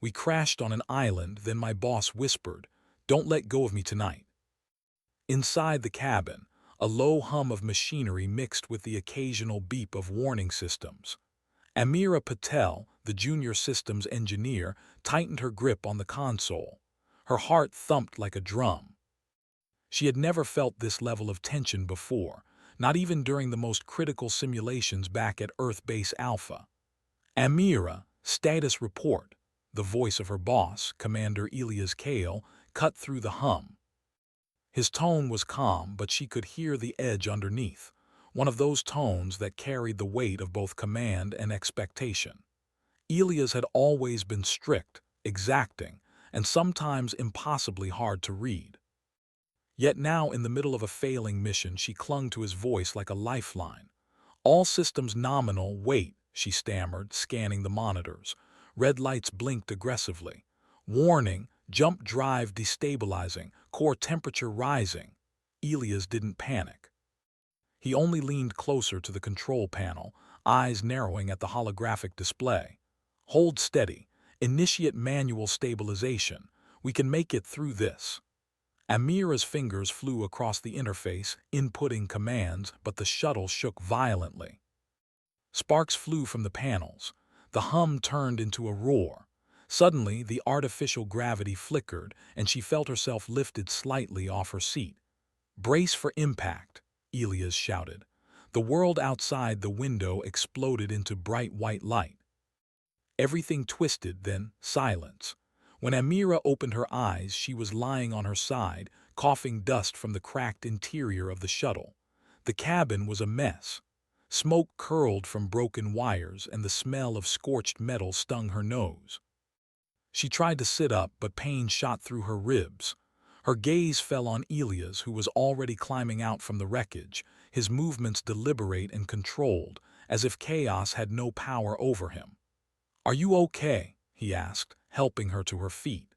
We crashed on an island, then my boss whispered, "Don't let go of me tonight." Inside the cabin, a low hum of machinery mixed with the occasional beep of warning systems. Amira Patel, the junior systems engineer, tightened her grip on the console. Her heart thumped like a drum. She had never felt this level of tension before, not even during the most critical simulations back at Earth Base Alpha. "Amira, status report." The voice of her boss, Commander Elias Kale, cut through the hum. His tone was calm, but she could hear the edge underneath, one of those tones that carried the weight of both command and expectation. Elias had always been strict, exacting, and sometimes impossibly hard to read. Yet now, in the middle of a failing mission, she clung to his voice like a lifeline. "All systems nominal, wait," she stammered, scanning the monitors. Red lights blinked aggressively. "Warning, jump drive destabilizing, core temperature rising." Elias didn't panic. He only leaned closer to the control panel, eyes narrowing at the holographic display. "Hold steady. Initiate manual stabilization. We can make it through this." Amira's fingers flew across the interface, inputting commands, but the shuttle shook violently. Sparks flew from the panels. The hum turned into a roar. Suddenly, the artificial gravity flickered, and she felt herself lifted slightly off her seat. "Brace for impact," Elias shouted. The world outside the window exploded into bright white light. Everything twisted, then silence. When Amira opened her eyes, she was lying on her side, coughing dust from the cracked interior of the shuttle. The cabin was a mess. Smoke curled from broken wires, and the smell of scorched metal stung her nose. She tried to sit up, but pain shot through her ribs. Her gaze fell on Elias, who was already climbing out from the wreckage, his movements deliberate and controlled, as if chaos had no power over him. "Are you okay?" he asked, helping her to her feet.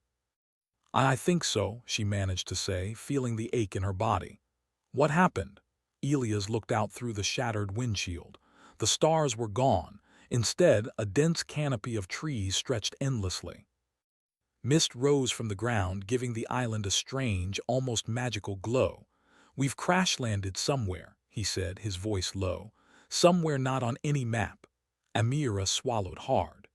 "I think so," she managed to say, feeling the ache in her body. "What happened?" Elias looked out through the shattered windshield. The stars were gone. Instead, a dense canopy of trees stretched endlessly. Mist rose from the ground, giving the island a strange, almost magical glow. "We've crash-landed somewhere," he said, his voice low. "Somewhere not on any map." Amira swallowed hard.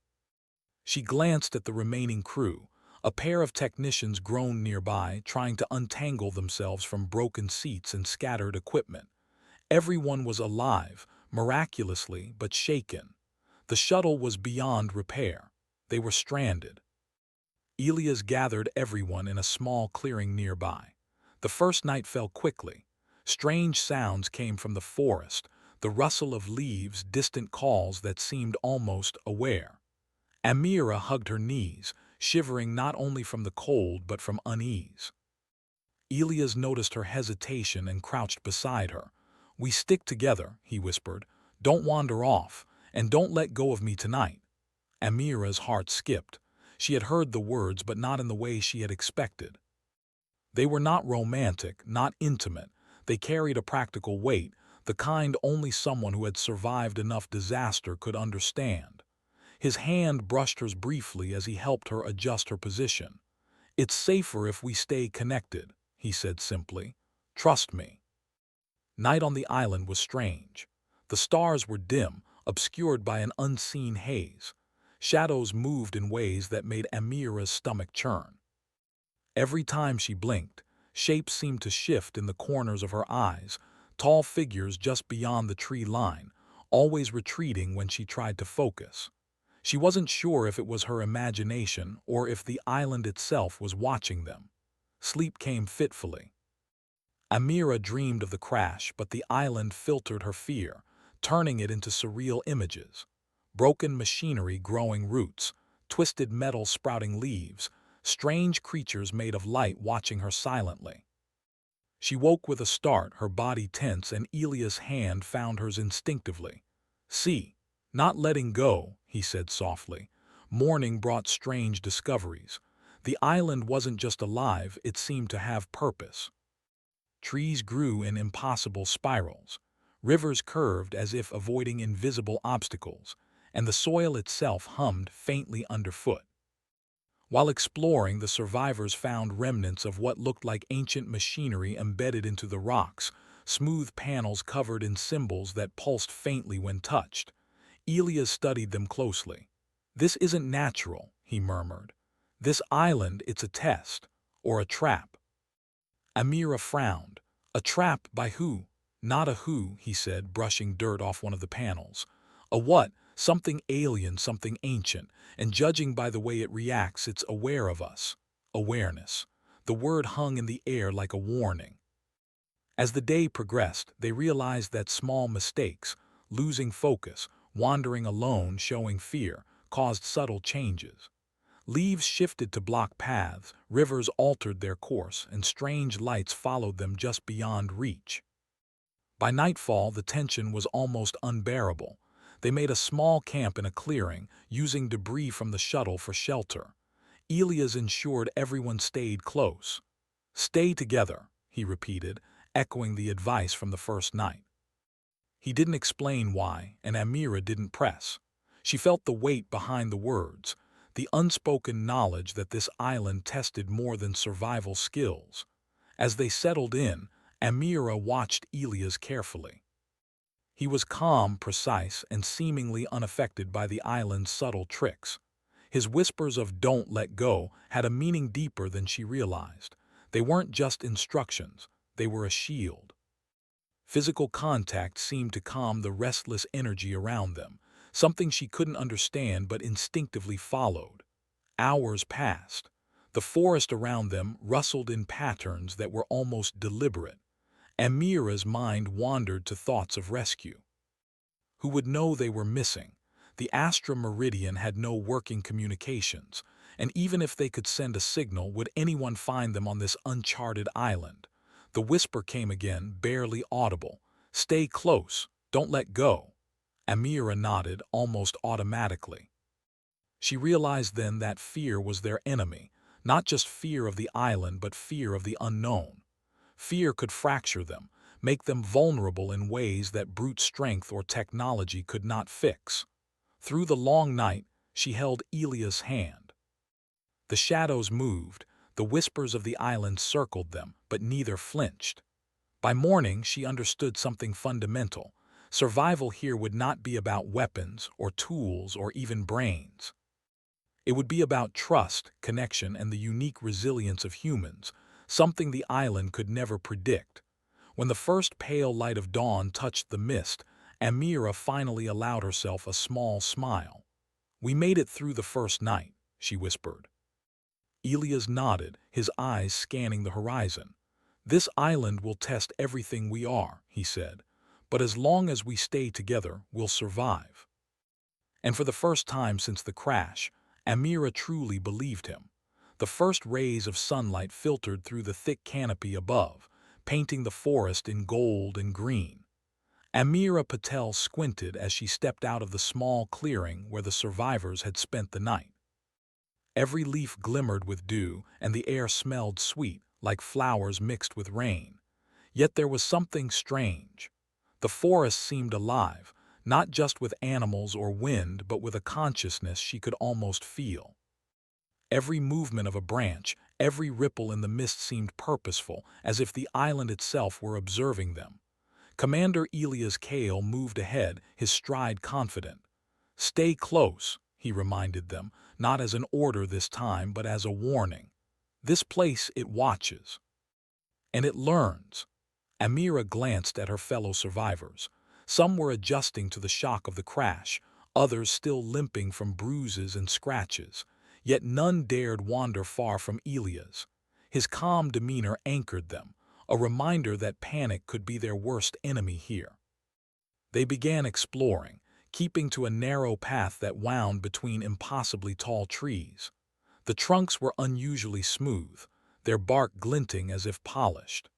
She glanced at the remaining crew. A pair of technicians groaned nearby, trying to untangle themselves from broken seats and scattered equipment. Everyone was alive, miraculously, but shaken. The shuttle was beyond repair. They were stranded. Elias gathered everyone in a small clearing nearby. The first night fell quickly. Strange sounds came from the forest, the rustle of leaves, distant calls that seemed almost aware. Amira hugged her knees, shivering not only from the cold but from unease. Elias noticed her hesitation and crouched beside her. "We stick together," he whispered. "Don't wander off, and don't let go of me tonight." Amira's heart skipped. She had heard the words, but not in the way she had expected. They were not romantic, not intimate. They carried a practical weight, the kind only someone who had survived enough disaster could understand. His hand brushed hers briefly as he helped her adjust her position. "It's safer if we stay connected," he said simply. "Trust me." Night on the island was strange. The stars were dim, obscured by an unseen haze. Shadows moved in ways that made Amira's stomach churn. Every time she blinked, shapes seemed to shift in the corners of her eyes, tall figures just beyond the tree line, always retreating when she tried to focus. She wasn't sure if it was her imagination or if the island itself was watching them. Sleep came fitfully. Amira dreamed of the crash, but the island filtered her fear, turning it into surreal images. Broken machinery growing roots, twisted metal sprouting leaves, strange creatures made of light watching her silently. She woke with a start, her body tense, and Elias' hand found hers instinctively. "See, not letting go," he said softly. Morning brought strange discoveries. The island wasn't just alive, it seemed to have purpose. Trees grew in impossible spirals. Rivers curved as if avoiding invisible obstacles, and the soil itself hummed faintly underfoot. While exploring, the survivors found remnants of what looked like ancient machinery embedded into the rocks, smooth panels covered in symbols that pulsed faintly when touched. Elias studied them closely. "This isn't natural," he murmured. "This island, it's a test. Or a trap." Amira frowned. "A trap by who?" "Not a who," he said, brushing dirt off one of the panels. "A what? Something alien, something ancient, and judging by the way it reacts, it's aware of us." Awareness. The word hung in the air like a warning. As the day progressed, they realized that small mistakes, losing focus, wandering alone, showing fear, caused subtle changes. Leaves shifted to block paths, rivers altered their course, and strange lights followed them just beyond reach. By nightfall, the tension was almost unbearable. They made a small camp in a clearing, using debris from the shuttle for shelter. Elias ensured everyone stayed close. "Stay together," he repeated, echoing the advice from the first night. He didn't explain why, and Amira didn't press. She felt the weight behind the words, the unspoken knowledge that this island tested more than survival skills. As they settled in, Amira watched Elias carefully. He was calm, precise, and seemingly unaffected by the island's subtle tricks. His whispers of "don't let go" had a meaning deeper than she realized. They weren't just instructions, they were a shield. Physical contact seemed to calm the restless energy around them, something she couldn't understand but instinctively followed. Hours passed. The forest around them rustled in patterns that were almost deliberate. Amira's mind wandered to thoughts of rescue. Who would know they were missing? The Astra Meridian had no working communications, and even if they could send a signal, would anyone find them on this uncharted island? The whisper came again, barely audible. "Stay close. Don't let go." Amira nodded almost automatically. She realized then that fear was their enemy, not just fear of the island but fear of the unknown. Fear could fracture them, make them vulnerable in ways that brute strength or technology could not fix. Through the long night, she held Elias' hand. The shadows moved, the whispers of the island circled them, but neither flinched. By morning, she understood something fundamental. Survival here would not be about weapons or tools or even brains. It would be about trust, connection, and the unique resilience of humans, something the island could never predict. When the first pale light of dawn touched the mist, Amira finally allowed herself a small smile. "We made it through the first night," she whispered. Elias nodded, his eyes scanning the horizon. "This island will test everything we are," he said, "but as long as we stay together, we'll survive." And for the first time since the crash, Amira truly believed him. The first rays of sunlight filtered through the thick canopy above, painting the forest in gold and green. Amira Patel squinted as she stepped out of the small clearing where the survivors had spent the night. Every leaf glimmered with dew, and the air smelled sweet, like flowers mixed with rain. Yet there was something strange. The forest seemed alive, not just with animals or wind, but with a consciousness she could almost feel. Every movement of a branch, every ripple in the mist seemed purposeful, as if the island itself were observing them. Commander Elias Kale moved ahead, his stride confident. "Stay close," he reminded them, not as an order this time, but as a warning. "This place, it watches. And it learns." Amira glanced at her fellow survivors. Some were adjusting to the shock of the crash, others still limping from bruises and scratches. Yet none dared wander far from Elias. His calm demeanor anchored them, a reminder that panic could be their worst enemy here. They began exploring, keeping to a narrow path that wound between impossibly tall trees. The trunks were unusually smooth, their bark glinting as if polished.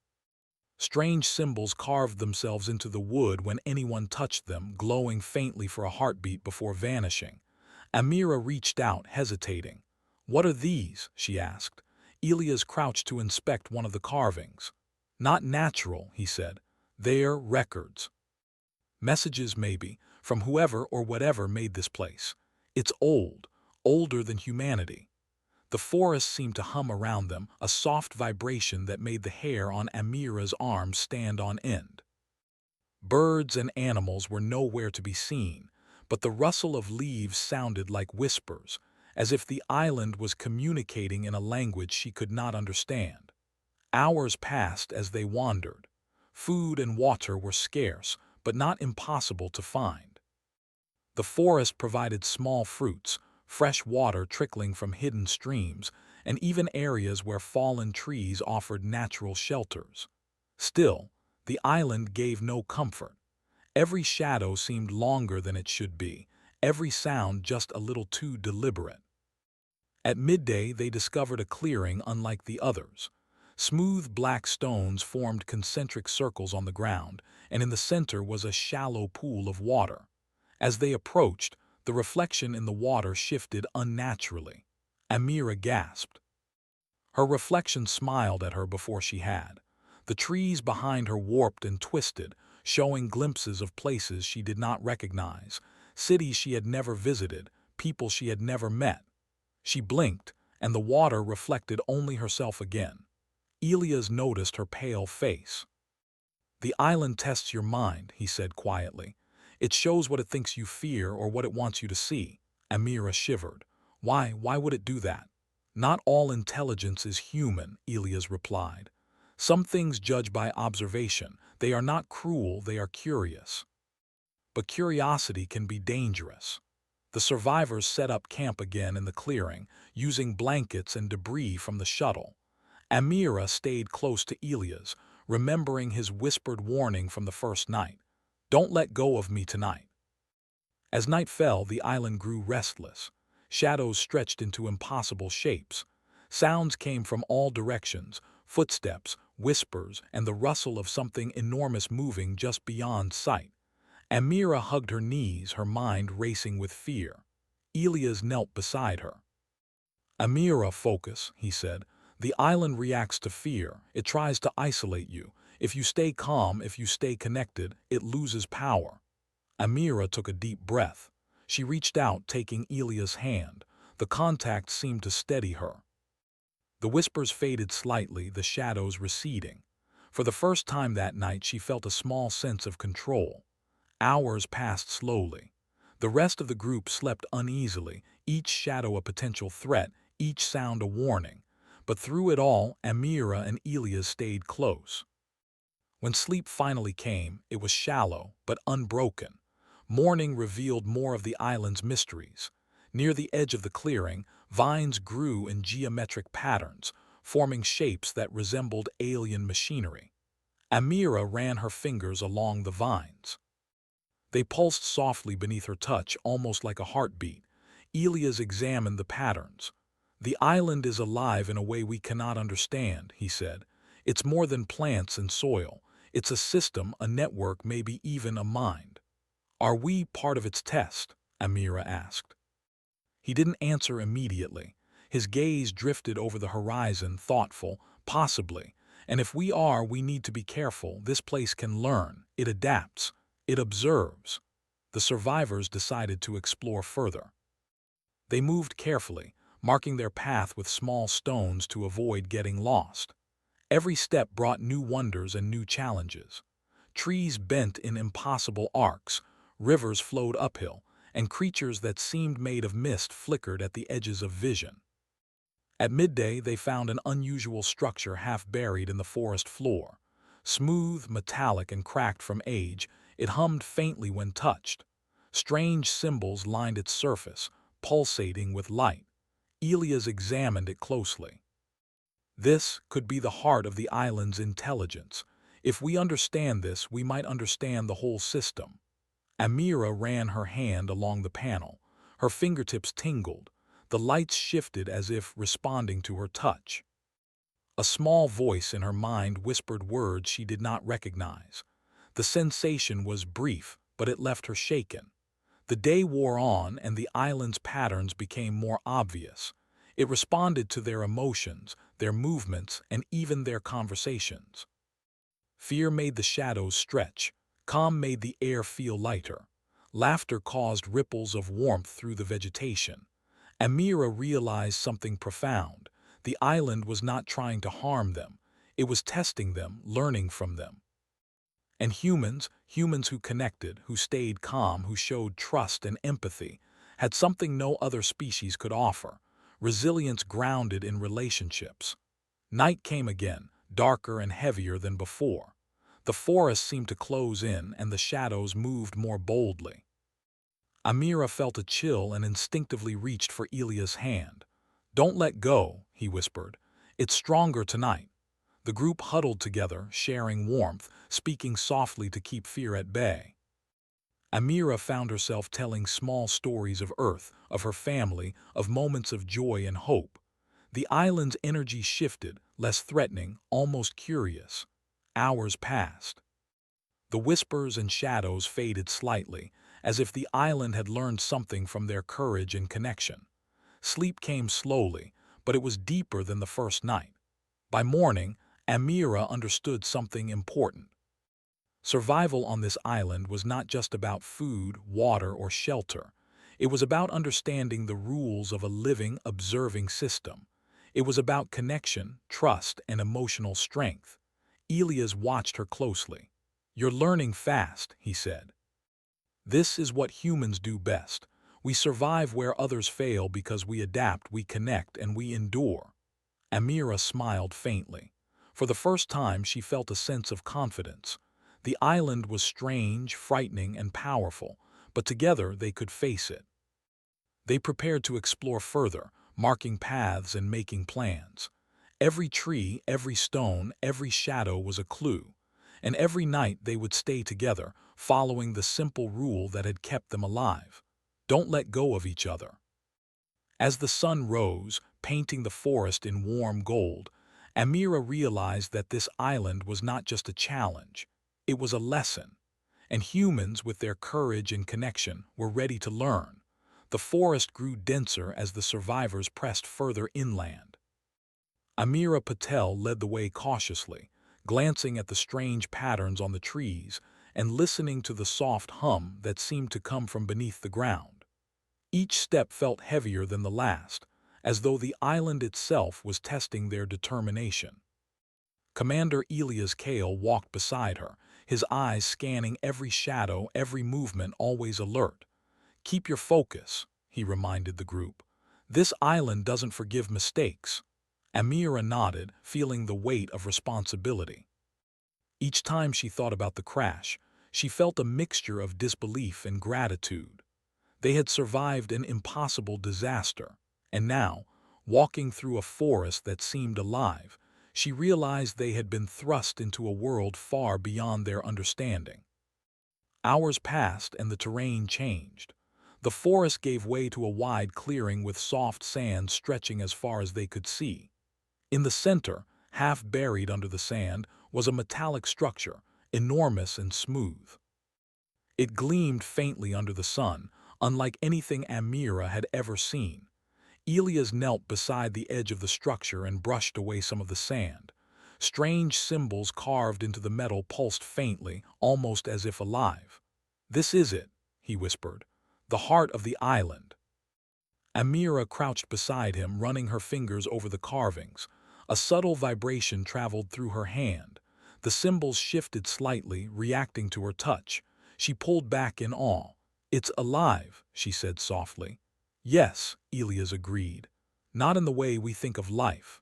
Strange symbols carved themselves into the wood when anyone touched them, glowing faintly for a heartbeat before vanishing. Amira reached out, hesitating. "What are these?" she asked. Elias crouched to inspect one of the carvings. "Not natural," he said. "They're records. Messages, maybe, from whoever or whatever made this place. It's old, older than humanity." The forest seemed to hum around them, a soft vibration that made the hair on Amira's arms stand on end. Birds and animals were nowhere to be seen, but the rustle of leaves sounded like whispers, as if the island was communicating in a language she could not understand. Hours passed as they wandered. Food and water were scarce, but not impossible to find. The forest provided small fruits, fresh water trickling from hidden streams, and even areas where fallen trees offered natural shelters. Still, the island gave no comfort. Every shadow seemed longer than it should be, every sound just a little too deliberate. At midday they discovered a clearing unlike the others. Smooth black stones formed concentric circles on the ground, and in the center was a shallow pool of water. As they approached, the reflection in the water shifted unnaturally. Amira gasped. Her reflection smiled at her before she had. The trees behind her warped and twisted, showing glimpses of places she did not recognize, cities she had never visited, people she had never met. She blinked, and the water reflected only herself again. Elias noticed her pale face. "The island tests your mind," he said quietly. "It shows what it thinks you fear or what it wants you to see." Amira shivered. Why would it do that?" "Not all intelligence is human," Elias replied. "Some things judge by observation. They are not cruel, they are curious. But curiosity can be dangerous." The survivors set up camp again in the clearing, using blankets and debris from the shuttle. Amira stayed close to Elias, remembering his whispered warning from the first night. "Don't let go of me tonight." As night fell, the island grew restless. Shadows stretched into impossible shapes. Sounds came from all directions, footsteps, whispers, and the rustle of something enormous moving just beyond sight. Amira hugged her knees, her mind racing with fear. Elias knelt beside her. "Amira, focus," he said. "The island reacts to fear. It tries to isolate you. If you stay calm, if you stay connected, it loses power." Amira took a deep breath. She reached out, taking Elias' hand. The contact seemed to steady her. The whispers faded slightly, the shadows receding. For the first time that night, she felt a small sense of control. Hours passed slowly. The rest of the group slept uneasily, each shadow a potential threat, each sound a warning. But through it all, Amira and Elias stayed close. When sleep finally came, it was shallow but unbroken. Morning revealed more of the island's mysteries. Near the edge of the clearing, vines grew in geometric patterns, forming shapes that resembled alien machinery. Amira ran her fingers along the vines. They pulsed softly beneath her touch, almost like a heartbeat. Elias examined the patterns. "The island is alive in a way we cannot understand," he said. "It's more than plants and soil. It's a system, a network, maybe even a mind." "Are we part of its test?" Amira asked. He didn't answer immediately. His gaze drifted over the horizon, thoughtful. "Possibly. And if we are, we need to be careful. This place can learn. It adapts. It observes." The survivors decided to explore further. They moved carefully, marking their path with small stones to avoid getting lost. Every step brought new wonders and new challenges. Trees bent in impossible arcs, rivers flowed uphill, and creatures that seemed made of mist flickered at the edges of vision. At midday, they found an unusual structure half buried in the forest floor. Smooth, metallic, and cracked from age, it hummed faintly when touched. Strange symbols lined its surface, pulsating with light. Elias examined it closely. This could be the heart of the island's intelligence. If we understand this, we might understand the whole system. Amira ran her hand along the panel. Her fingertips tingled. The lights shifted as if responding to her touch. A small voice in her mind whispered words she did not recognize. The sensation was brief, but it left her shaken. The day wore on, and the island's patterns became more obvious. It responded to their emotions, their movements, and even their conversations. Fear made the shadows stretch. Calm made the air feel lighter. Laughter caused ripples of warmth through the vegetation. Amira realized something profound. The island was not trying to harm them. It was testing them, learning from them. And humans who connected, who stayed calm, who showed trust and empathy, had something no other species could offer: resilience grounded in relationships. Night came again, darker and heavier than before. The forest seemed to close in, and the shadows moved more boldly. Amira felt a chill and instinctively reached for Elia's hand. "Don't let go," he whispered. "It's stronger tonight." The group huddled together, sharing warmth, speaking softly to keep fear at bay. Amira found herself telling small stories of Earth, of her family, of moments of joy and hope. The island's energy shifted, less threatening, almost curious. Hours passed. The whispers and shadows faded slightly, as if the island had learned something from their courage and connection. Sleep came slowly, but it was deeper than the first night. By morning, Amira understood something important. Survival on this island was not just about food, water, or shelter. It was about understanding the rules of a living, observing system. It was about connection, trust, and emotional strength. Elias watched her closely. "You're learning fast," he said. "This is what humans do best. We survive where others fail because we adapt, we connect, and we endure." Amira smiled faintly. For the first time, she felt a sense of confidence. The island was strange, frightening, and powerful, but together they could face it. They prepared to explore further, marking paths and making plans. Every tree, every stone, every shadow was a clue, and every night they would stay together, following the simple rule that had kept them alive: don't let go of each other. As the sun rose, painting the forest in warm gold, Amira realized that this island was not just a challenge, it was a lesson. And humans, with their courage and connection, were ready to learn. The forest grew denser as the survivors pressed further inland. Amira Patel led the way cautiously, glancing at the strange patterns on the trees and listening to the soft hum that seemed to come from beneath the ground. Each step felt heavier than the last, as though the island itself was testing their determination. Commander Elias Kale walked beside her, his eyes scanning every shadow, every movement, always alert. "Keep your focus," he reminded the group. "This island doesn't forgive mistakes." Amira nodded, feeling the weight of responsibility. Each time she thought about the crash, she felt a mixture of disbelief and gratitude. They had survived an impossible disaster, and now, walking through a forest that seemed alive, she realized they had been thrust into a world far beyond their understanding. Hours passed and the terrain changed. The forest gave way to a wide clearing with soft sand stretching as far as they could see. In the center, half buried under the sand, was a metallic structure, enormous and smooth. It gleamed faintly under the sun, unlike anything Amira had ever seen. Elias knelt beside the edge of the structure and brushed away some of the sand. Strange symbols carved into the metal pulsed faintly, almost as if alive. "This is it," he whispered. "The heart of the island." Amira crouched beside him, running her fingers over the carvings. A subtle vibration traveled through her hand. The symbols shifted slightly, reacting to her touch. She pulled back in awe. "It's alive," she said softly. "Yes," Elias agreed. "Not in the way we think of life.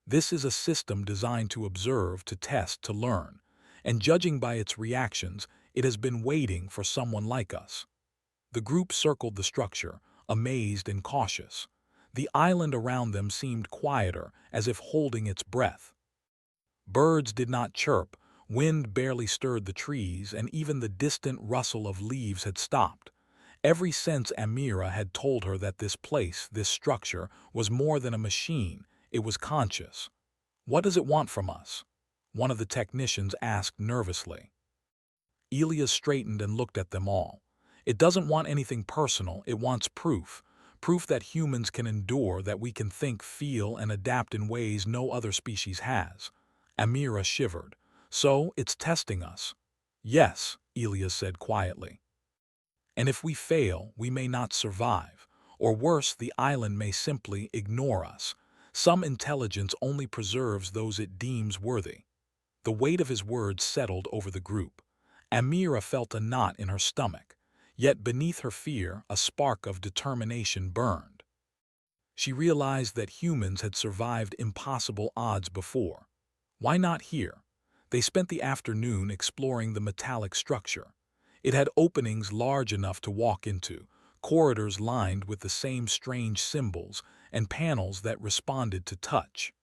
This is a system designed to observe, to test, to learn. And judging by its reactions, it has been waiting for someone like us." The group circled the structure, amazed and cautious. The island around them seemed quieter, as if holding its breath. Birds did not chirp, wind barely stirred the trees, and even the distant rustle of leaves had stopped. Every sense Amira had told her that this place, this structure, was more than a machine, it was conscious. "What does it want from us?" one of the technicians asked nervously. Elias straightened and looked at them all. "It doesn't want anything personal, it wants proof. Proof that humans can endure, that we can think, feel, and adapt in ways no other species has." Amira shivered. "So, it's testing us." "Yes," Elias said quietly. "And if we fail, we may not survive. Or worse, the island may simply ignore us. Some intelligence only preserves those it deems worthy. The weight of his words settled over the group. Amira felt a knot in her stomach, yet beneath her fear a spark of determination burned. She realized that humans had survived impossible odds before. Why not here? They spent the afternoon exploring the metallic structure. It had openings large enough to walk into, corridors lined with the same strange symbols, and panels that responded to touch.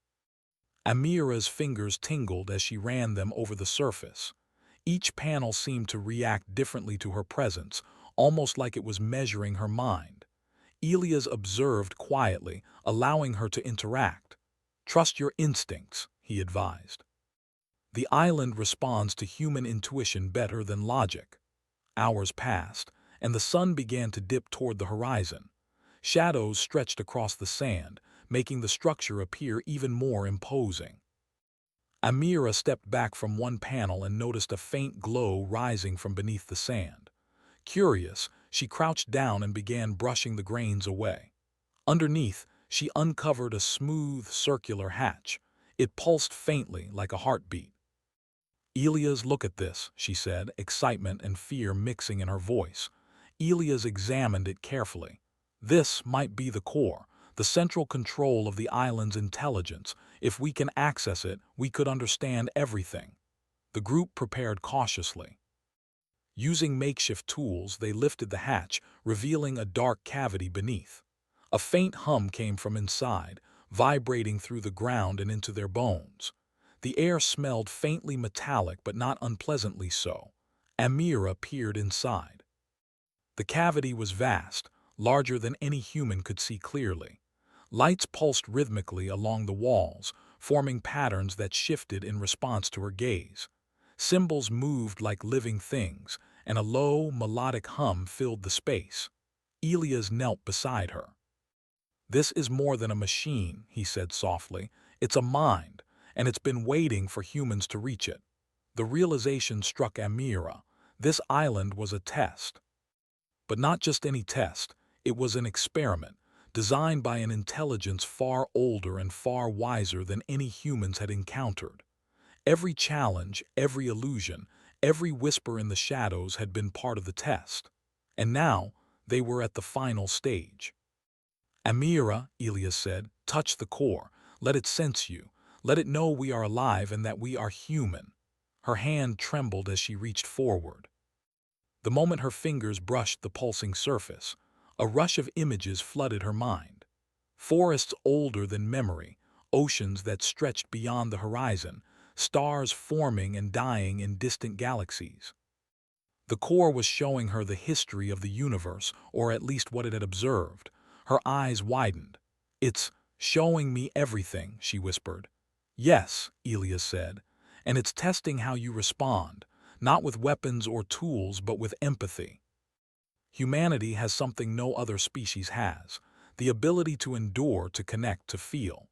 Amira's fingers tingled as she ran them over the surface. Each panel seemed to react differently to her presence, almost like it was measuring her mind. Elias observed quietly, allowing her to interact. "Trust your instincts," he advised. "The island responds to human intuition better than logic." Hours passed, and the sun began to dip toward the horizon. Shadows stretched across the sand, making the structure appear even more imposing. Amira stepped back from one panel and noticed a faint glow rising from beneath the sand. Curious, she crouched down and began brushing the grains away. Underneath, she uncovered a smooth, circular hatch. It pulsed faintly like a heartbeat. "Elias, look at this," she said, excitement and fear mixing in her voice. Elias examined it carefully. "This might be the core, the central control of the island's intelligence. If we can access it, we could understand everything." The group prepared cautiously. Using makeshift tools, they lifted the hatch, revealing a dark cavity beneath. A faint hum came from inside, vibrating through the ground and into their bones. The air smelled faintly metallic but not unpleasantly so. Amira peered inside. The cavity was vast, larger than any human could see clearly. Lights pulsed rhythmically along the walls, forming patterns that shifted in response to her gaze. Symbols moved like living things, and a low, melodic hum filled the space. Elias knelt beside her. "This is more than a machine," he said softly. "It's a mind, and it's been waiting for humans to reach it." The realization struck Amira. This island was a test. But not just any test. It was an experiment, designed by an intelligence far older and far wiser than any humans had encountered. Every challenge, every illusion, every whisper in the shadows had been part of the test. And now, they were at the final stage. "Amira," Elias said, "touch the core. Let it sense you. Let it know we are alive and that we are human." Her hand trembled as she reached forward. The moment her fingers brushed the pulsing surface, a rush of images flooded her mind. Forests older than memory, oceans that stretched beyond the horizon, stars forming and dying in distant galaxies. The core was showing her the history of the universe, or at least what it had observed. Her eyes widened. "It's showing me everything," she whispered. "Yes," Elias said, "and it's testing how you respond, not with weapons or tools, but with empathy. Humanity has something no other species has, the ability to endure, to connect, to feel."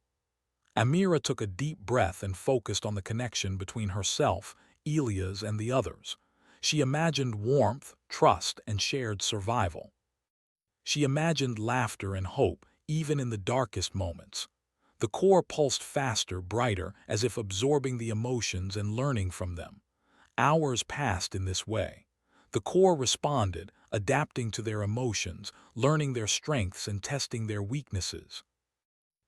Amira took a deep breath and focused on the connection between herself, Elias, and the others. She imagined warmth, trust, and shared survival. She imagined laughter and hope, even in the darkest moments. The core pulsed faster, brighter, as if absorbing the emotions and learning from them. Hours passed in this way. The core responded, adapting to their emotions, learning their strengths and testing their weaknesses.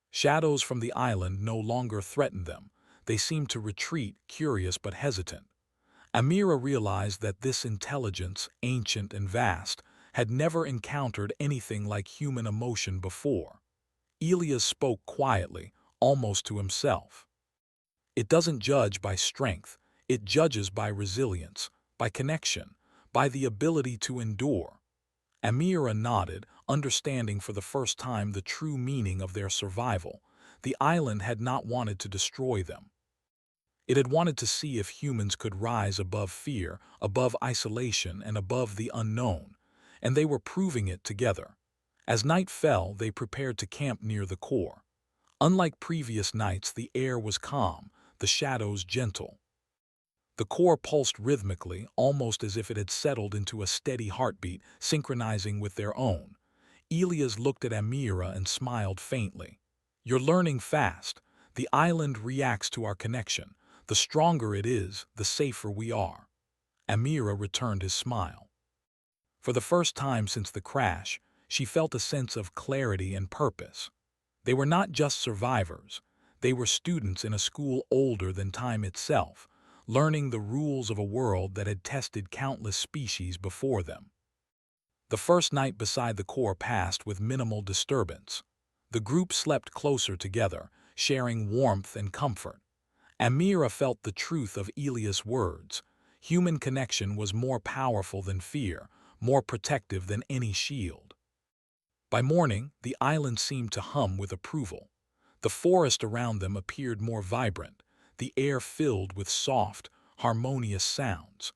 Shadows from the island no longer threatened them. They seemed to retreat, curious but hesitant. Amira realized that this intelligence, ancient and vast, had never encountered anything like human emotion before. Elias spoke quietly, almost to himself. "It doesn't judge by strength. It judges by resilience, by connection, by the ability to endure." Amira nodded, understanding for the first time the true meaning of their survival. The island had not wanted to destroy them. It had wanted to see if humans could rise above fear, above isolation, and above the unknown, and they were proving it together. As night fell, they prepared to camp near the core. Unlike previous nights, the air was calm, the shadows gentle. The core pulsed rhythmically, almost as if it had settled into a steady heartbeat, synchronizing with their own. Elias looked at Amira and smiled faintly. You're learning fast. The island reacts to our connection. The stronger it is, the safer we are. Amira returned his smile. For the first time since the crash, she felt a sense of clarity and purpose. They were not just survivors. They were students in a school older than time itself, learning the rules of a world that had tested countless species before them. The first night beside the core passed with minimal disturbance. The group slept closer together, sharing warmth and comfort. Amira felt the truth of Elias' words. Human connection was more powerful than fear, more protective than any shield. By morning, the island seemed to hum with approval. The forest around them appeared more vibrant, the air filled with soft, harmonious sounds.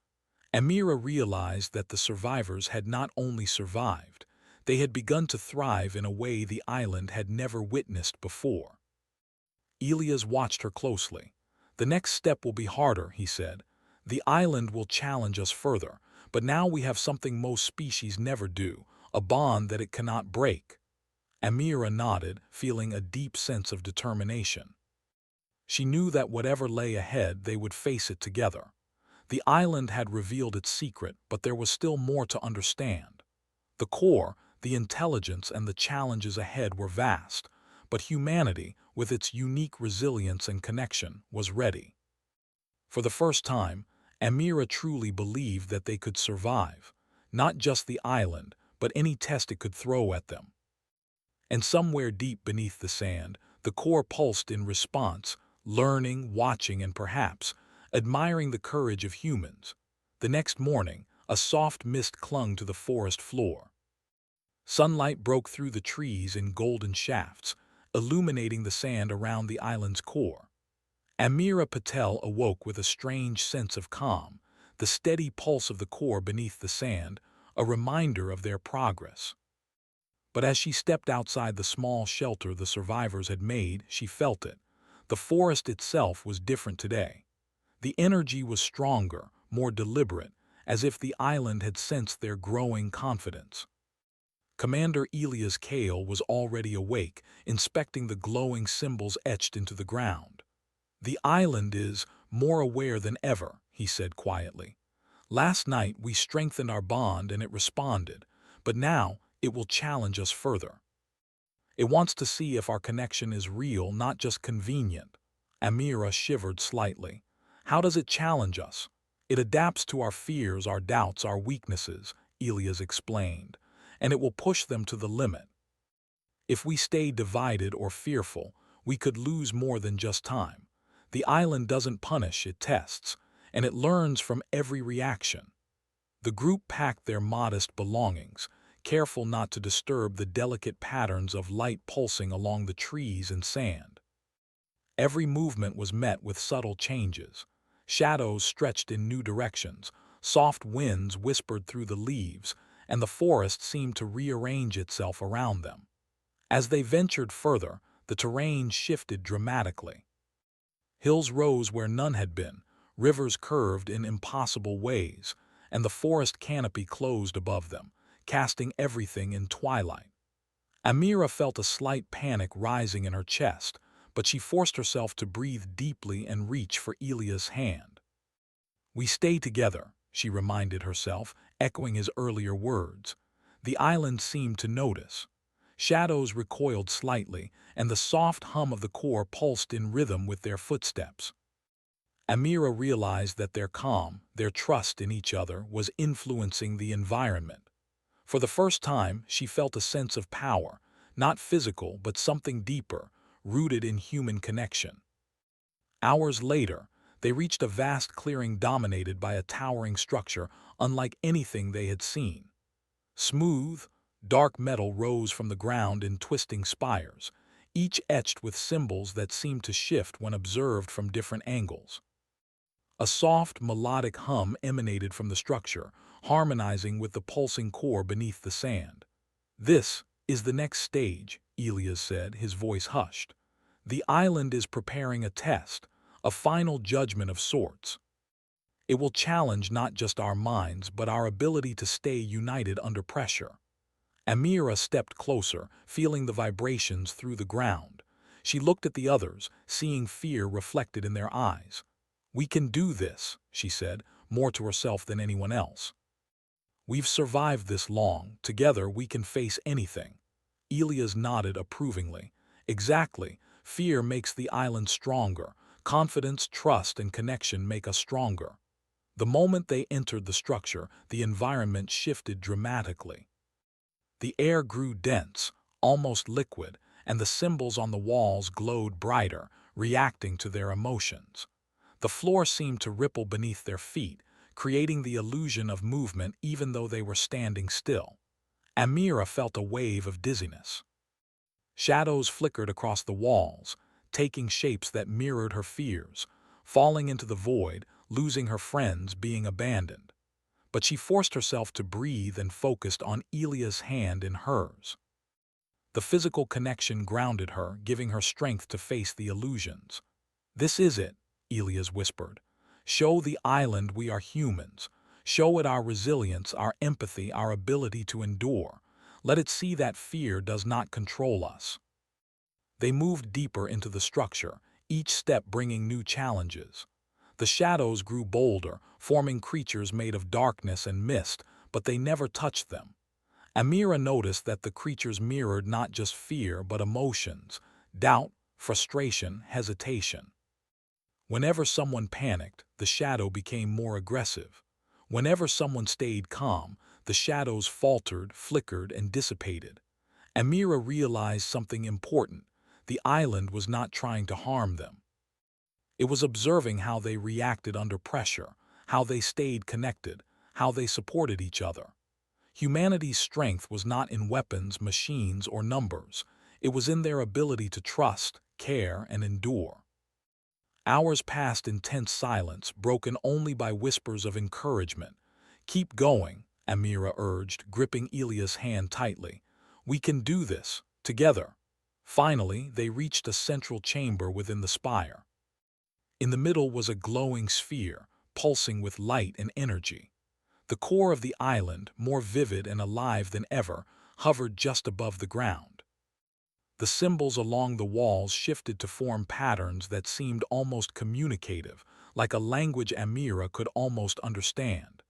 Amira realized that the survivors had not only survived, they had begun to thrive in a way the island had never witnessed before. Elias watched her closely. The next step will be harder, he said. The island will challenge us further, but now we have something most species never do, a bond that it cannot break. Amira nodded, feeling a deep sense of determination. She knew that whatever lay ahead, they would face it together. The island had revealed its secret, but there was still more to understand. The core, the intelligence, and the challenges ahead were vast, but humanity, with its unique resilience and connection, was ready. For the first time, Amira truly believed that they could survive, not just the island, but any test it could throw at them. And somewhere deep beneath the sand, the core pulsed in response, learning, watching, and perhaps admiring the courage of humans. The next morning, a soft mist clung to the forest floor. Sunlight broke through the trees in golden shafts, illuminating the sand around the island's core. Amira Patel awoke with a strange sense of calm, the steady pulse of the core beneath the sand, a reminder of their progress. But as she stepped outside the small shelter the survivors had made, she felt it. The forest itself was different today. The energy was stronger, more deliberate, as if the island had sensed their growing confidence. Commander Elias Kale was already awake, inspecting the glowing symbols etched into the ground. The island is more aware than ever, he said quietly. Last night we strengthened our bond and it responded, but now it will challenge us further. It wants to see if our connection is real, not just convenient. Amira shivered slightly. How does it challenge us? It adapts to our fears, our doubts, our weaknesses, Elias explained, and it will push them to the limit. If we stay divided or fearful, we could lose more than just time. The island doesn't punish, it tests, and it learns from every reaction. The group packed their modest belongings, careful not to disturb the delicate patterns of light pulsing along the trees and sand. Every movement was met with subtle changes. Shadows stretched in new directions, soft winds whispered through the leaves, and the forest seemed to rearrange itself around them. As they ventured further, the terrain shifted dramatically. Hills rose where none had been, rivers curved in impossible ways, and the forest canopy closed above them, casting everything in twilight. Amira felt a slight panic rising in her chest, but she forced herself to breathe deeply and reach for Elias' hand. We stay together, she reminded herself, echoing his earlier words. The island seemed to notice. Shadows recoiled slightly, and the soft hum of the core pulsed in rhythm with their footsteps. Amira realized that their calm, their trust in each other, was influencing the environment. For the first time, she felt a sense of power, not physical but something deeper, rooted in human connection. Hours later, they reached a vast clearing dominated by a towering structure unlike anything they had seen. Smooth, dark metal rose from the ground in twisting spires, each etched with symbols that seemed to shift when observed from different angles. A soft, melodic hum emanated from the structure, harmonizing with the pulsing core beneath the sand. This is the next stage, Elias said, his voice hushed. The island is preparing a test, a final judgment of sorts. It will challenge not just our minds, but our ability to stay united under pressure. Amira stepped closer, feeling the vibrations through the ground. She looked at the others, seeing fear reflected in their eyes. "We can do this," she said, more to herself than anyone else. "We've survived this long. Together we can face anything." Elias nodded approvingly. "Exactly. Fear makes the island stronger. Confidence, trust, and connection make us stronger." The moment they entered the structure, the environment shifted dramatically. The air grew dense, almost liquid, and the symbols on the walls glowed brighter, reacting to their emotions. The floor seemed to ripple beneath their feet, creating the illusion of movement even though they were standing still. Amira felt a wave of dizziness. Shadows flickered across the walls, taking shapes that mirrored her fears, falling into the void, losing her friends, being abandoned. But she forced herself to breathe and focused on Elia's hand in hers. The physical connection grounded her, giving her strength to face the illusions. "This is it," Elias whispered. "Show the island we are humans. Show it our resilience, our empathy, our ability to endure. Let it see that fear does not control us." They moved deeper into the structure, each step bringing new challenges. The shadows grew bolder, forming creatures made of darkness and mist, but they never touched them. Amira noticed that the creatures mirrored not just fear but emotions: doubt, frustration, hesitation. Whenever someone panicked, the shadow became more aggressive. Whenever someone stayed calm, the shadows faltered, flickered, and dissipated. Amira realized something important: the island was not trying to harm them. It was observing how they reacted under pressure, how they stayed connected, how they supported each other. Humanity's strength was not in weapons, machines, or numbers. It was in their ability to trust, care, and endure. Hours passed in tense silence, broken only by whispers of encouragement. "Keep going," Amira urged, gripping Elia's hand tightly. "We can do this, together." Finally, they reached a central chamber within the spire. In the middle was a glowing sphere, pulsing with light and energy. The core of the island, more vivid and alive than ever, hovered just above the ground. The symbols along the walls shifted to form patterns that seemed almost communicative, like a language Amira could almost understand.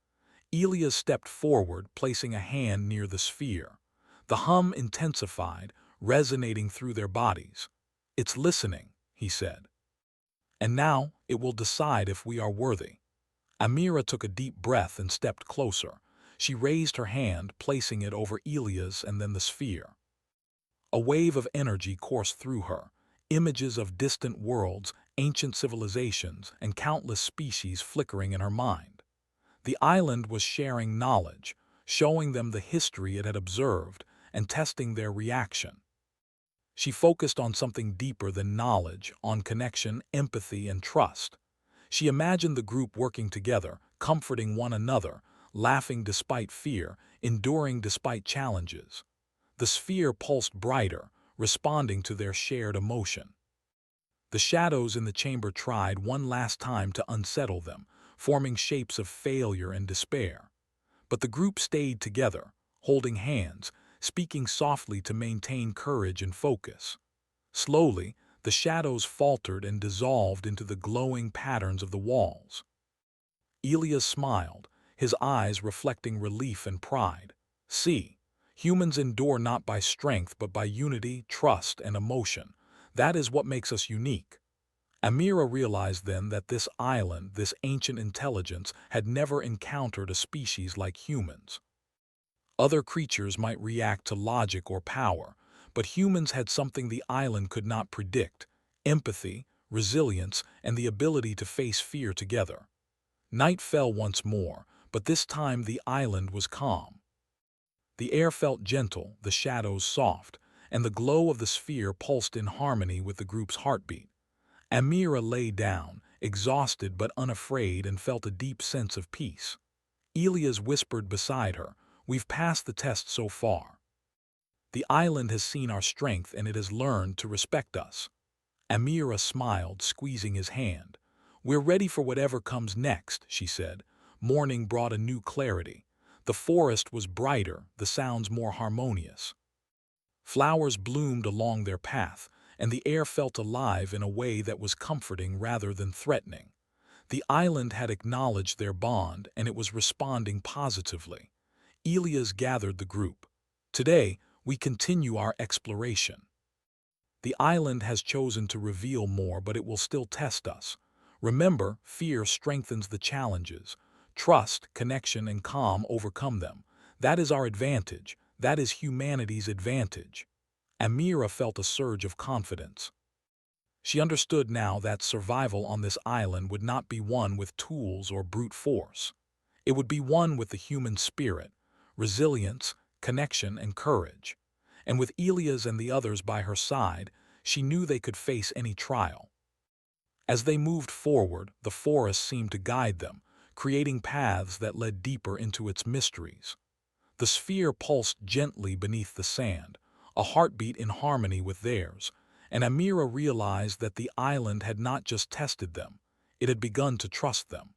Elias stepped forward, placing a hand near the sphere. The hum intensified, resonating through their bodies. "It's listening," he said. "And now it will decide if we are worthy." Amira took a deep breath and stepped closer. She raised her hand, placing it over Elias and then the sphere. A wave of energy coursed through her, images of distant worlds, ancient civilizations, and countless species flickering in her mind. The island was sharing knowledge, showing them the history it had observed, and testing their reaction. She focused on something deeper than knowledge, on connection, empathy, and trust. She imagined the group working together, comforting one another, laughing despite fear, enduring despite challenges. The sphere pulsed brighter, responding to their shared emotion. The shadows in the chamber tried one last time to unsettle them, forming shapes of failure and despair. But the group stayed together, holding hands, speaking softly to maintain courage and focus. Slowly, the shadows faltered and dissolved into the glowing patterns of the walls. Elias smiled, his eyes reflecting relief and pride. "See, humans endure not by strength but by unity, trust, and emotion. That is what makes us unique." Amira realized then that this island, this ancient intelligence, had never encountered a species like humans. Other creatures might react to logic or power, but humans had something the island could not predict: empathy, resilience, and the ability to face fear together. Night fell once more, but this time the island was calm. The air felt gentle, the shadows soft, and the glow of the sphere pulsed in harmony with the group's heartbeat. Amira lay down, exhausted but unafraid, and felt a deep sense of peace. Elias whispered beside her, "We've passed the test so far. The island has seen our strength and it has learned to respect us." Amira smiled, squeezing his hand. "We're ready for whatever comes next," she said. Morning brought a new clarity. The forest was brighter, the sounds more harmonious. Flowers bloomed along their path, and the air felt alive in a way that was comforting rather than threatening. The island had acknowledged their bond, and it was responding positively. Elias gathered the group. Today, we continue our exploration. The island has chosen to reveal more, but it will still test us. Remember, fear strengthens the challenges. Trust, connection, and calm overcome them. That is our advantage. That is humanity's advantage. Amira felt a surge of confidence. She understood now that survival on this island would not be won with tools or brute force. It would be won with the human spirit, resilience, connection, and courage. And with Elias and the others by her side, she knew they could face any trial. As they moved forward, the forest seemed to guide them, creating paths that led deeper into its mysteries. The sphere pulsed gently beneath the sand, a heartbeat in harmony with theirs, and Amira realized that the island had not just tested them, it had begun to trust them.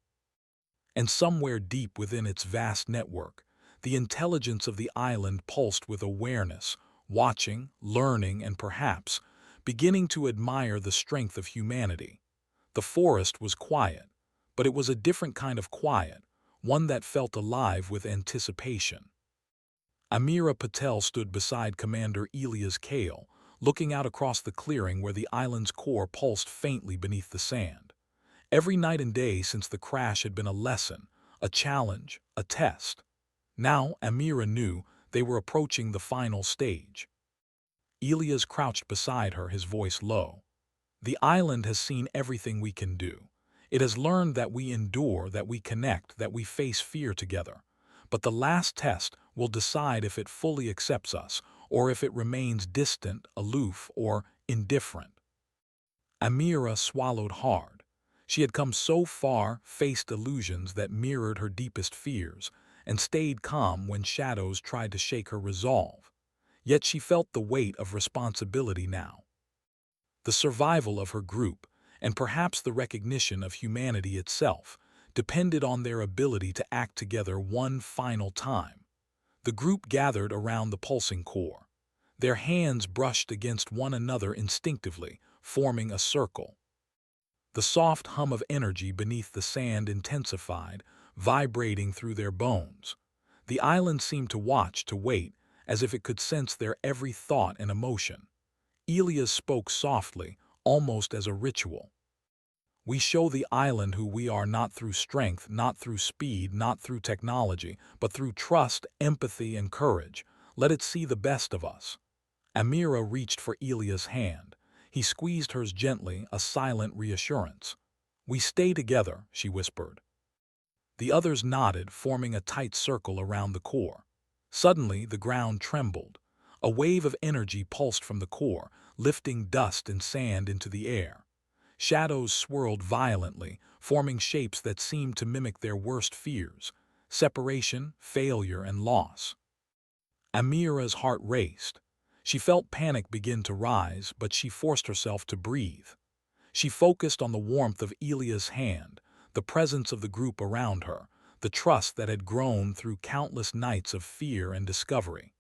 And somewhere deep within its vast network, the intelligence of the island pulsed with awareness, watching, learning, and perhaps beginning to admire the strength of humanity. The forest was quiet, but it was a different kind of quiet, one that felt alive with anticipation. Amira Patel stood beside Commander Elias Kale, looking out across the clearing where the island's core pulsed faintly beneath the sand. Every night and day since the crash had been a lesson, a challenge, a test. Now Amira knew they were approaching the final stage. Elias crouched beside her, his voice low. The island has seen everything we can do. It has learned that we endure, that we connect, that we face fear together. But the last test will decide if it fully accepts us, or if it remains distant, aloof, or indifferent. Amira swallowed hard. She had come so far, faced illusions that mirrored her deepest fears, and stayed calm when shadows tried to shake her resolve. Yet she felt the weight of responsibility now. The survival of her group, and perhaps the recognition of humanity itself, depended on their ability to act together one final time. The group gathered around the pulsing core. Their hands brushed against one another instinctively, forming a circle. The soft hum of energy beneath the sand intensified, vibrating through their bones. The island seemed to watch, to wait, as if it could sense their every thought and emotion. Elias spoke softly, almost as a ritual. We show the island who we are, not through strength, not through speed, not through technology, but through trust, empathy, and courage. Let it see the best of us. Amira reached for Elias' hand. He squeezed hers gently, a silent reassurance. "We stay together," she whispered. The others nodded, forming a tight circle around the core. Suddenly, the ground trembled. A wave of energy pulsed from the core, lifting dust and sand into the air. Shadows swirled violently, forming shapes that seemed to mimic their worst fears: separation, failure, and loss. Amira's heart raced. She felt panic begin to rise, but she forced herself to breathe. She focused on the warmth of Elias' hand, the presence of the group around her, the trust that had grown through countless nights of fear and discovery.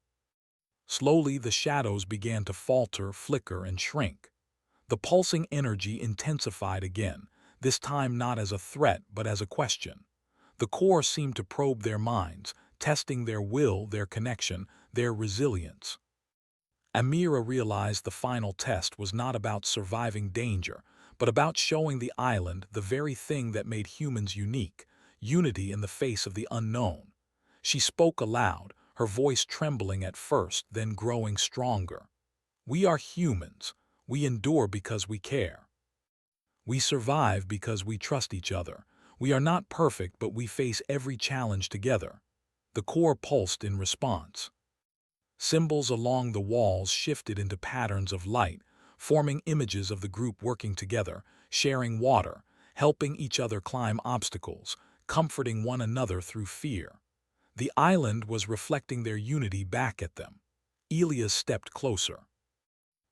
Slowly, the shadows began to falter, flicker, and shrink. The pulsing energy intensified again, this time not as a threat but as a question. The core seemed to probe their minds, testing their will, their connection, their resilience. Amira realized the final test was not about surviving danger, but about showing the island the very thing that made humans unique: unity in the face of the unknown. She spoke aloud, her voice trembling at first, then growing stronger. "We are humans. We endure because we care. We survive because we trust each other. We are not perfect, but we face every challenge together." The core pulsed in response. Symbols along the walls shifted into patterns of light, forming images of the group working together, sharing water, helping each other climb obstacles, comforting one another through fear. The island was reflecting their unity back at them. Elias stepped closer.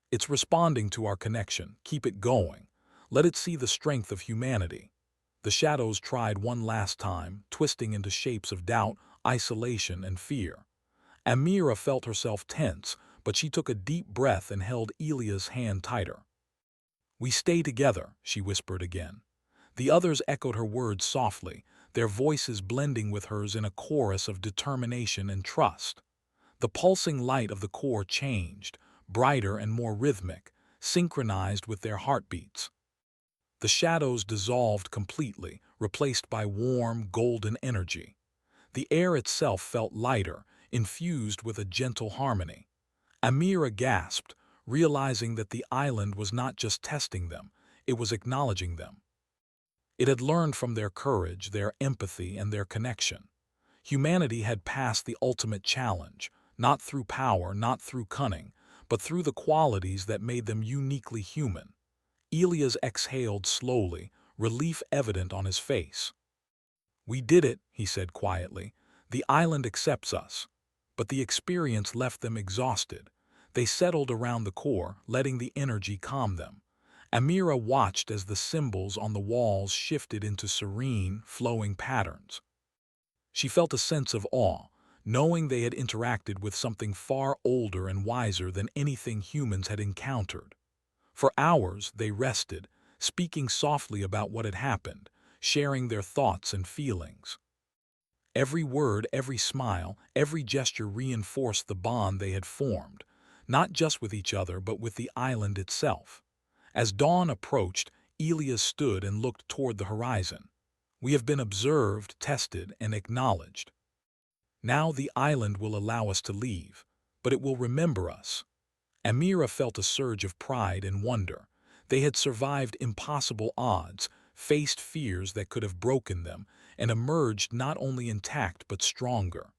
"It's responding to our connection. Keep it going. Let it see the strength of humanity." The shadows tried one last time, twisting into shapes of doubt, isolation, and fear. Amira felt herself tense, but she took a deep breath and held Elia's hand tighter. "We stay together," she whispered again. The others echoed her words softly, their voices blending with hers in a chorus of determination and trust. The pulsing light of the core changed, brighter and more rhythmic, synchronized with their heartbeats. The shadows dissolved completely, replaced by warm, golden energy. The air itself felt lighter, infused with a gentle harmony. Amira gasped, realizing that the island was not just testing them, it was acknowledging them. It had learned from their courage, their empathy, and their connection. Humanity had passed the ultimate challenge, not through power, not through cunning, but through the qualities that made them uniquely human. Elias exhaled slowly, relief evident on his face. "We did it," he said quietly. "The island accepts us." But the experience left them exhausted. They settled around the core, letting the energy calm them. Amira watched as the symbols on the walls shifted into serene, flowing patterns. She felt a sense of awe, knowing they had interacted with something far older and wiser than anything humans had encountered. For hours they rested, speaking softly about what had happened, sharing their thoughts and feelings. Every word, every smile, every gesture reinforced the bond they had formed, not just with each other but with the island itself. As dawn approached, Elias stood and looked toward the horizon. "We have been observed, tested, and acknowledged. Now the island will allow us to leave, but it will remember us." Amira felt a surge of pride and wonder. They had survived impossible odds, faced fears that could have broken them, and emerged not only intact but stronger.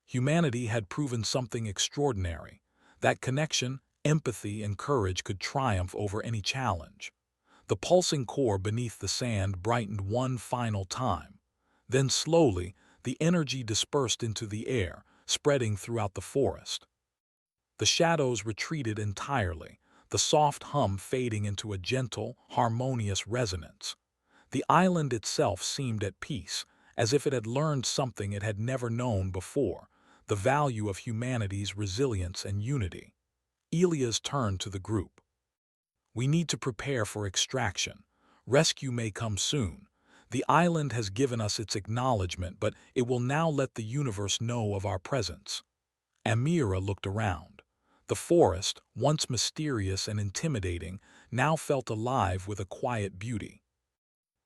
Humanity had proven something extraordinary. That connection, empathy, and courage could triumph over any challenge. The pulsing core beneath the sand brightened one final time. Then slowly, the energy dispersed into the air, spreading throughout the forest. The shadows retreated entirely, the soft hum fading into a gentle, harmonious resonance. The island itself seemed at peace, as if it had learned something it had never known before, the value of humanity's resilience and unity. Elias turned to the group. "We need to prepare for extraction. Rescue may come soon. The island has given us its acknowledgement, but it will now let the universe know of our presence." Amira looked around. The forest, once mysterious and intimidating, now felt alive with a quiet beauty.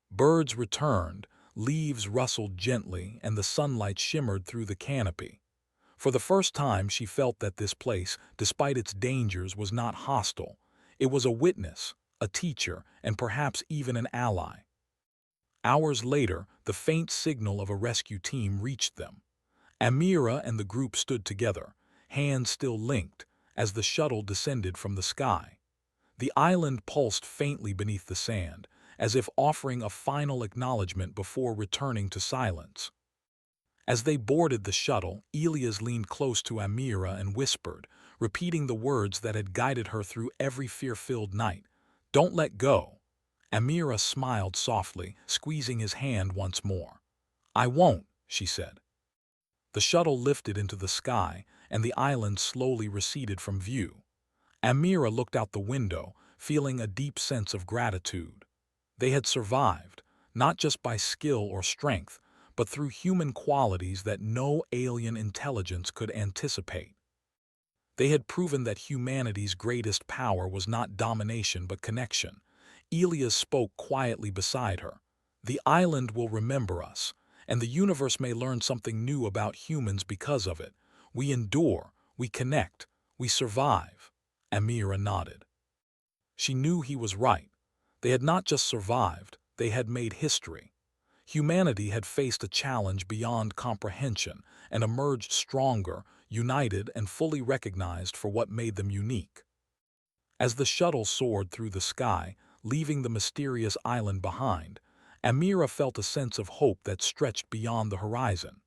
Birds returned, leaves rustled gently, and the sunlight shimmered through the canopy. For the first time she felt that this place, despite its dangers, was not hostile. It was a witness, a teacher, and perhaps even an ally. Hours later, the faint signal of a rescue team reached them. Amira and the group stood together, hands still linked, as the shuttle descended from the sky. The island pulsed faintly beneath the sand, as if offering a final acknowledgement before returning to silence. As they boarded the shuttle, Elias leaned close to Amira and whispered, repeating the words that had guided her through every fear-filled night. "Don't let go." Amira smiled softly, squeezing his hand once more. "I won't," she said. The shuttle lifted into the sky, and the island slowly receded from view. Amira looked out the window, feeling a deep sense of gratitude. They had survived, not just by skill or strength, but through human qualities that no alien intelligence could anticipate. They had proven that humanity's greatest power was not domination but connection. Elias spoke quietly beside her. "The island will remember us, and the universe may learn something new about humans because of it. We endure, we connect, we survive." Amira nodded. She knew he was right. They had not just survived, they had made history. Humanity had faced a challenge beyond comprehension and emerged stronger, united, and fully recognized for what made them unique. As the shuttle soared through the sky, leaving the mysterious island behind, Amira felt a sense of hope that stretched beyond the horizon.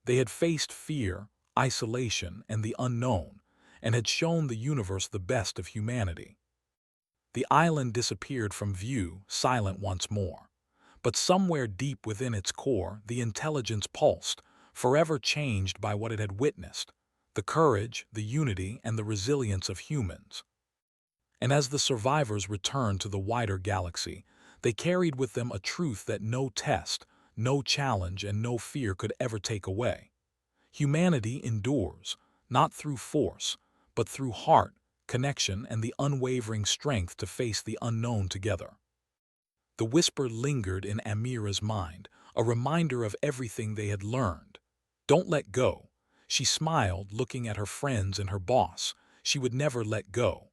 They had faced fear, isolation, and the unknown, and had shown the universe the best of humanity. The island disappeared from view, silent once more. But somewhere deep within its core, the intelligence pulsed, forever changed by what it had witnessed, the courage, the unity, and the resilience of humans. And as the survivors returned to the wider galaxy, they carried with them a truth that no test, no challenge, and no fear could ever take away. Humanity endures, not through force, but through heart, connection, and the unwavering strength to face the unknown together. The whisper lingered in Amira's mind, a reminder of everything they had learned. Don't let go. She smiled, looking at her friends and her boss. She would never let go.